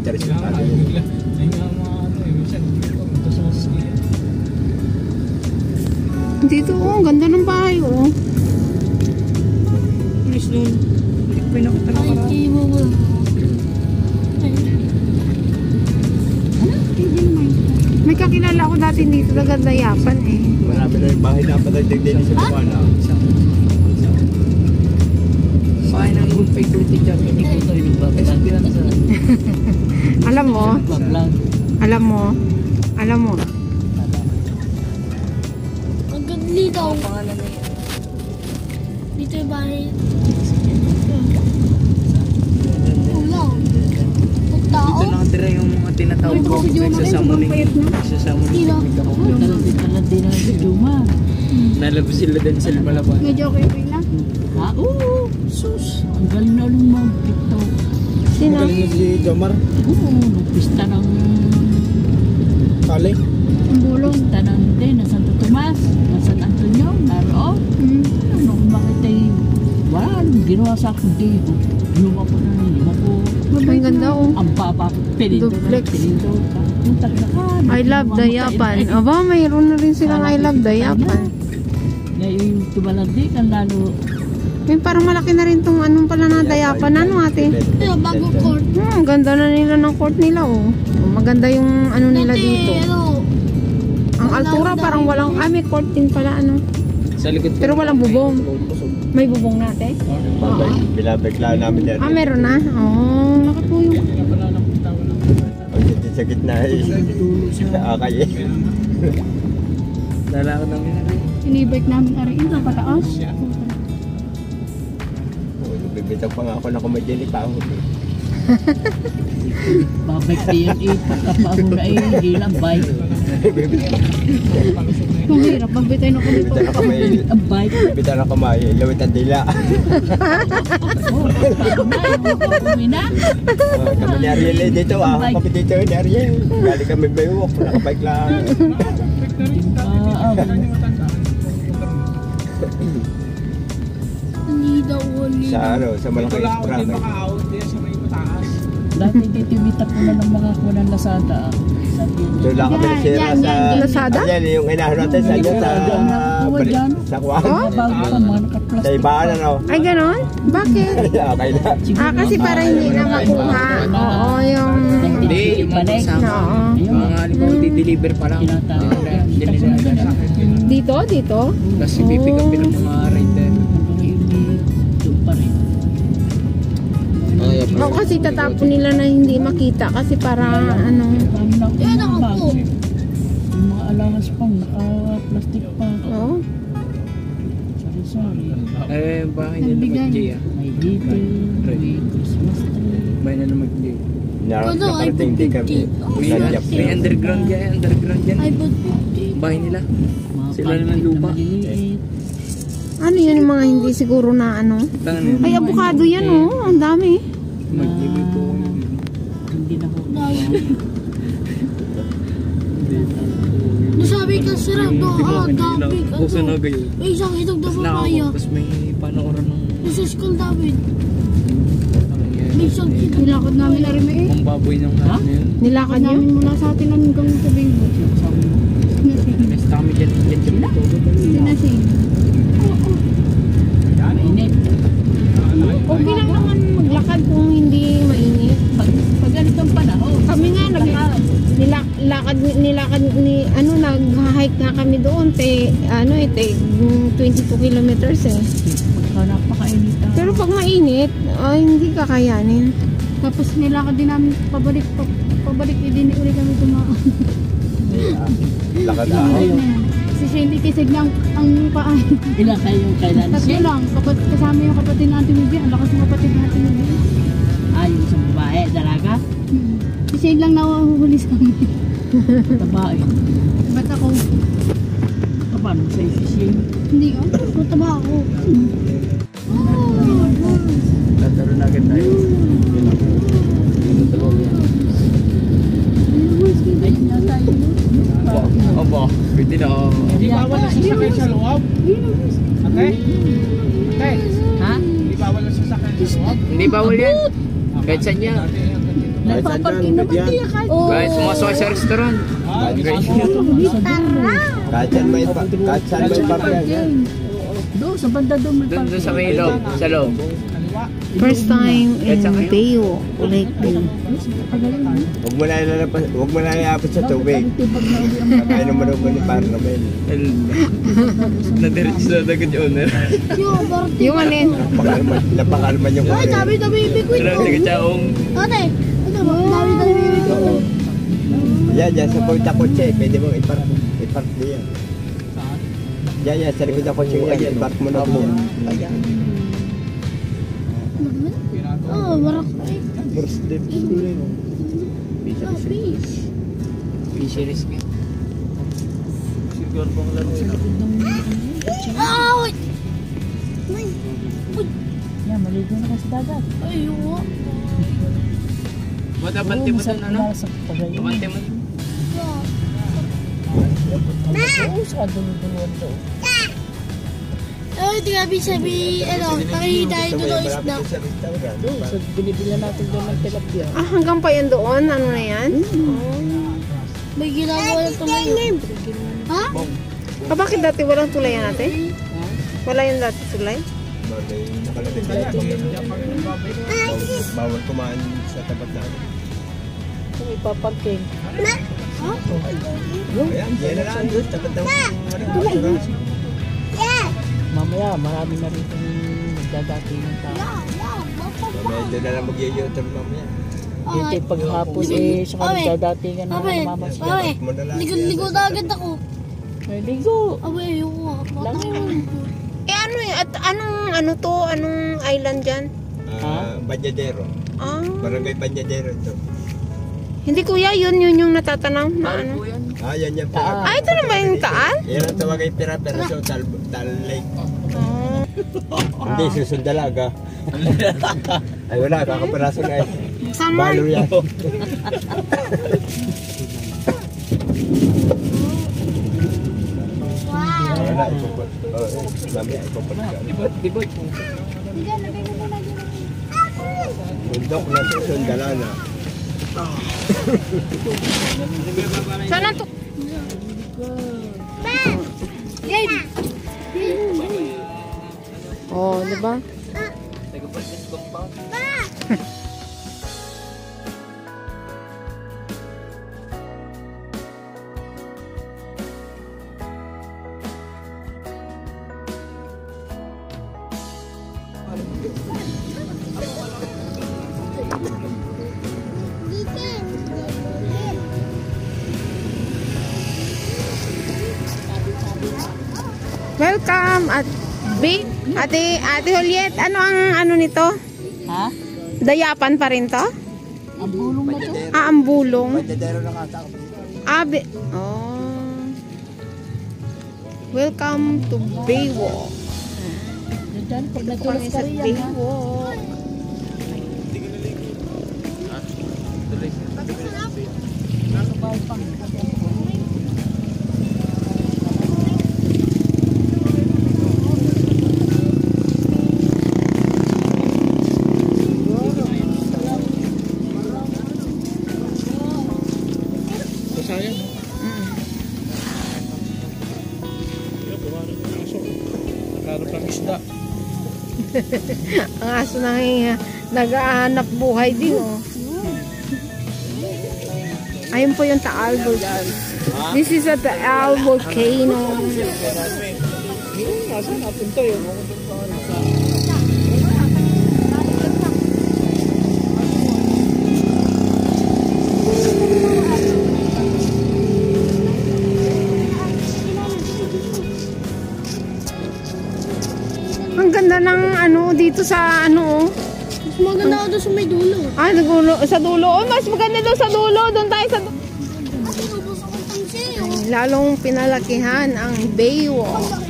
interest Kaya sa nga, atin. bigla. Ay nga mga ano eh, minsan dito, ito sa ski. Dito, oh, ganda ng bahay, oh. Please nun. Hindi ko pinakita na Ay, parang. di mo ba? May kakilala ako dati dito na Gandayapan, eh. Marami na yung bahay na patay din sa Bukana. Bahay ng good favorite dyan. Hindi ko ito inugbablan sa Alam mo, vlog. alam mo. Ang ganda dito. Ang pangalan na yan. Dito yung bahay. Ulaw. Pagtao. Dito nakatira yung mga tinatawag ko sa summoning. Sa summoning Sino? technique ako. Talad-talad din ang Juma. Nalabas sila din sa lumalaban. Medyo okay na. Ha? Oo! Sus! Ang galing na lumabit to. Sino? Magaling na si Jomar. Oo! Nagpista ng... Kali. Ang bulong. Pista ng din, na Santo Tomas, na San Antonio, naroon. Ano kung bakit ay... Wala, ginawa sa akin dito. Luma ko na luma ko. Ang ganda, oh. Ang baba ko, pinito na Duplex. pinito. Yung talaga ka. I love Dayapan. Aba, mayroon na rin silang I love Dayapan. Ngayon yung tumalandi kan lalo. May parang malaki na rin tong anong pala na Dayapan. Ano, ate? Ito, bagong court. Ang ganda na nila ng court nila, oh. Maganda yung ano nila dito. Ano? Ang altura parang walang, may court din pala, ano. Sa likod. Pero walang bubong. May bubong natin? Bilabagla namin yan. Meron na? Oo, nakatulong. Pag hindi sa gitna eh. Sa akay eh. Lalakad namin. Sinibike namin arin ito, pataas. Bibitaw pa nga ako na kumadyan pa ako. Babay tiyan pagkapaho na hindi lang bike. Kung hirap, magbitay na kami Bibitaw na kamay. Ang bike. Bibitaw na kamay. Lawit ang dila. Oh, kami na. Kami ni Ariel eh dito ah. Kami dito ni Ariel. Galing kami baywalk. Nakabike lang. Hindi daw ulit. Sa ano, sa malaking sprang. Maka-out din sa may mataas. Dati dito imitap ko na ng mga kunan Lazada. Doon lang kami nasira sa... Lazada? Ayan, yung inahan natin sa inyo sa... Sa Kwan. Bago pa mga nakaplastic. Sa ibaan ano. Ay, ganon? Bakit? Okay na. Kasi para hindi na makuha. Oo, yung... Hindi, yung mga Oo. yung mga halimbawa di-deliver pa lang. Dito? Dito? Kasi pipick up ng mga rider. Doon pa rin. Oo, kasi tatapon nila na hindi makita. Kasi para ano... Yan ako po. Yung mga alahas pang naka-plastic pa. Oo. Sorry. Eh, bahay nila mag-J ah. May heater, may Christmas tree. Bahay nila mag-J. Nakarating din kami. May underground dyan, underground dyan. Ay, but Bahay nila. Mga Sila naman plastic lupa. na maliliit. Ano yun yung mga hindi siguro na ano? Ay, avocado yan, oh. Ang dami. Mag-J may po. Hindi na ko. nasabi ka sila doon, David. Busa na gayon. May isang itog na Tapos papaya. tapos may panooran ng... Nasa school, David. Ano yan? May isang nilakad namin na rin eh. Ang baboy ng ano na yun. Nilakad nyo? Namin mula sa atin hanggang sa Bingo. Basta kami dyan sila. Sinasing. Mainit. Okay lang naman maglakad kung hindi mainit. Pag ganitong panahon. Kami nga nag-hike nga kami doon te 22 kilometers eh. Napakainit. Pero pag mainit, hindi kakayanin. Tapos nilakad din namin pabalik din ulit kami tumaan. Lakad ako. Si Shelly kisig lang ang paan. Ilan kayong kailan Tatlo siya? lang, kasama yung kapatid natin ni Bea. Ang lakas ng kapatid natin ni Bea. Yung sa babae, dalaga. Si Shelly lang nahuhuli sa amin. Tabae. Ba't ako? Paano sa fishing? Hindi mataba ako. Tataro na agad tayo. Ayun na tayo. Opo. Pwede na. Hindi bawal na Sasakay sa loob? Ate? Ate? Ha? Hindi bawal na sasakay sa loob? Hindi bawal yan. Kahit saan yan. Nagpaparking naman yan. diya kahit. Oo. Guys, sumasakay sa restaurant. Kahit saan may park yan. Doon, sa banda doon may Doon parking. sa may loob. Sa loob. First time in Bayo, Lake Bay. Huwag mo na iapit sa tubig. Kaya naman ako ni para naman. Nadiretso na agad yung owner. Yung alin? Napakalman yung Ay, owner. dami bibig ko Wala, ito. sige, chaong. Ate, ano ba? Dami bibig ko. Yan, sa punta kotse. Pwede mong ipark diyan. Yan, sa likod ng kotse yan. Park mo na diyan. Oh, warak. Burst din. Oh, fish. Fisheries ka. Siguro pang laro. Ow! Yan, maligo na ka sa dagat. Ayoko. Ba't abante mo doon, ano? Sa Pagayan. Abante mo. Oo, sa dulo-duluan doon. Ay, di nga sabi, ano, tayo doon isda. Doon, sa binibila natin doon ng tilapia. Ah, hanggang pa yan doon? Ano na yan? May ginagawa na tumayo. Ha? Ah, bakit dati walang tulayan natin? Wala yung dati tulay? Bawal kumain sa tapat natin. Kung ipaparking. Ayan, yan na lang doon. Tapat naman. Mamaya, marami na rin kung nagdadating ng tao. Medyo na lang mag-YouTube mamaya. Hindi paghapon sa nagdadatingan na Abe, namamasya. abe, ligo na agad ako. May ligo. Abe, ayoko. Eh ano yun? At ano to? Anong island dyan? Banyadero. Ah, Barangay Banyadero ito. hindi kuya, yun yung natatanaw na ano. Yan yan. Ah, ito na ba yung taal? Yan ang tawagay pira-pira sa Tal Lake. Ah, Hindi, susund dalaga. Ay wala, kakapiraso na eh. sama. Balo yan. Wala, ipupot. Mamaya ipupot ka. Dibot. Bundok na susund dalaga. Sana to? Oh, di ba? Taga-Podcast compound. Welcome at Big Ate Juliet, ano ang ano nito? Ha? Dayapan pa rin to? Ang bulong na to? Ah, ang bulong. Banyadero na kata ko. Oh. Welcome to Baywalk. Diyan, pag Ito kami nagtulas sa ka rin yan, ha? Baywalk. Nakabawal pang. Sayang. Mm. Nagkaroon ng isda. Ang aso nag-aanap buhay din, oh. Ayun po yung Taal Volcano. This is a Taal Volcano. Nasaan natin to yun? Ang ganda ng ano dito sa ano, oh. Mas maganda ako doon sa may dulo. Ah, sa dulo. Oh, mas maganda doon sa dulo. Doon tayo sa dulo. Kasi ubos ako ng tansi. Lalong pinalakihan ang Baywalk.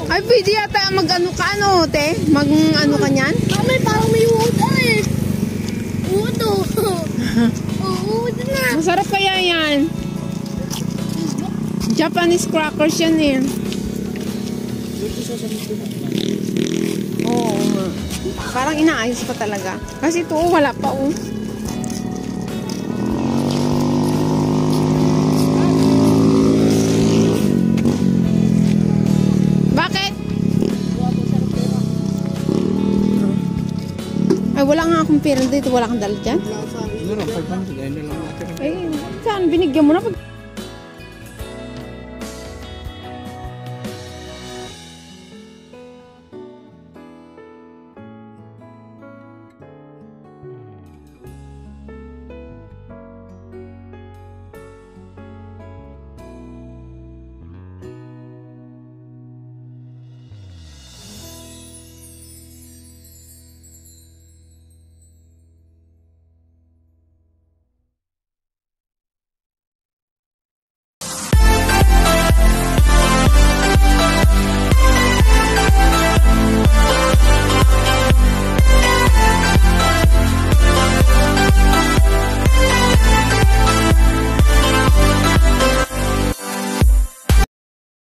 Ay, pwede yata mag-ano ka, ano, te? Mag-ano ka niyan? Mami, parang may uda eh. Udo. Udo na. Masarap kaya yan. Japanese crackers yan eh. Oo nga. Parang inaayos pa talaga. Kasi ito, wala pa oh. Bakit? Ay, wala nga akong pera dito. Wala kang dala dyan? Siguro, 500. Ayun na lang natin. Ay, saan? Binigyan mo na pag...